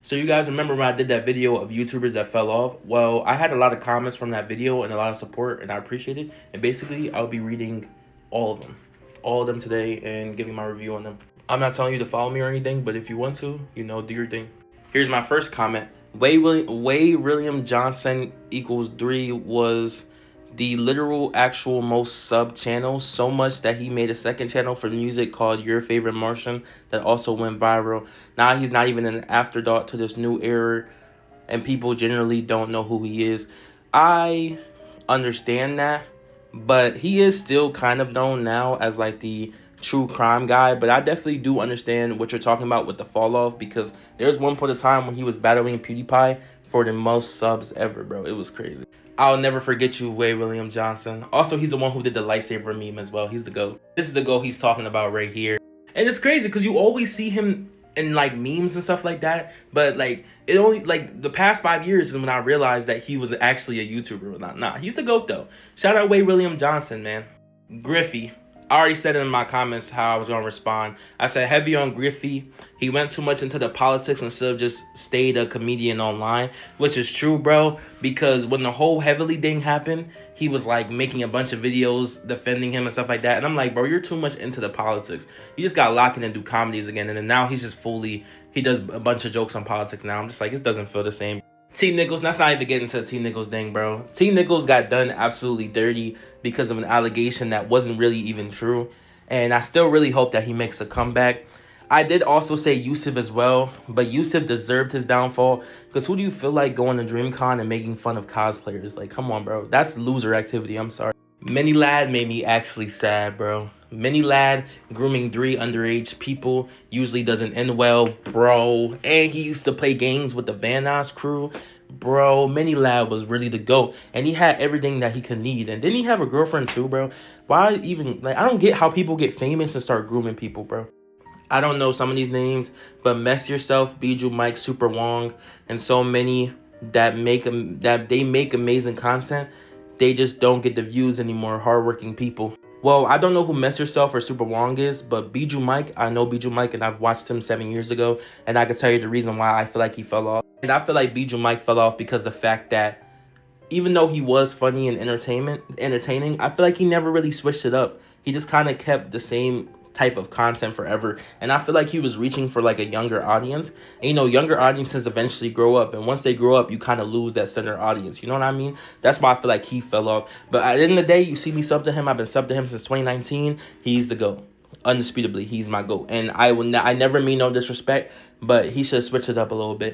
So you guys remember when I did that video of YouTubers that fell off? Well, I had a lot of comments from that video and a lot of support, and I appreciate it. And basically, I'll be reading all of them. All of them today and giving my review on them. I'm not telling you to follow me or anything, but if you want to, do your thing. Here's my first comment. Way William Johnson equals 3 was the literal actual most sub channel, so much that he made a second channel for music called Your Favorite Martian that also went viral. Now he's not even an afterthought to this new era, and people generally don't know who he is. I understand that, but he is still kind of known now as like the true crime guy. But I definitely do understand what you're talking about with the fall off, because there's one point of time when he was battling PewDiePie for the most subs ever, bro. It was crazy. I'll never forget you, Way William Johnson. Also, he's the one who did the lightsaber meme as well. He's the GOAT. This is the GOAT he's talking about right here. And it's crazy because you always see him in like memes and stuff like that. But like it only like the past 5 years is when I realized that he was actually a YouTuber. Nah, he's the GOAT though. Shout out Way William Johnson, man. Griffey. I already said in my comments how I was going to respond. I said heavy on Griffey. He went too much into the politics instead of just stayed a comedian online, which is true, bro. Because when the whole Heavily thing happened, he was like making a bunch of videos defending him and stuff like that. And I'm like, bro, you're too much into the politics. You just got to lock in and do comedies again. And then now he's just he does a bunch of jokes on politics now. I'm just like, it doesn't feel the same. T. Nichols, let's not even get into the T. Nichols thing, bro. T. Nichols got done absolutely dirty because of an allegation that wasn't really even true. And I still really hope that he makes a comeback. I did also say Yusuf as well, but Yusuf deserved his downfall, because who do you feel like going to DreamCon and making fun of cosplayers? Like, come on, bro. That's loser activity. I'm sorry. Mini Lad made me actually sad, bro. Mini Lad grooming 3 underage people usually doesn't end well, bro. And he used to play games with the Van Nuys crew. Bro, Mini Lad was really the GOAT. And he had everything that he could need. And didn't he have a girlfriend too, bro? Why even, like, I don't get how people get famous and start grooming people, bro. I don't know some of these names, but Mess Yourself, Bijou Mike, Super Wong, and so many that make amazing content. They just don't get the views anymore. Hardworking people. Well, I don't know who Mess Yourself or Super Wong is, but Bijou Mike, I know Bijou Mike, and I've watched him 7 years ago, and I can tell you the reason why I feel like he fell off. And I feel like Bijou Mike fell off because the fact that even though he was funny and entertaining, I feel like he never really switched it up. He just kind of kept the same type of content forever, and I feel like he was reaching for like a younger audience. And younger audiences eventually grow up, and once they grow up, you kind of lose that center audience. You know what I mean? That's why I feel like he fell off. But at the end of the day, you see me sub to him. I've been sub to him since 2019. He's the GOAT. Undisputably, he's my GOAT. And I never mean no disrespect, but he should switch it up a little bit.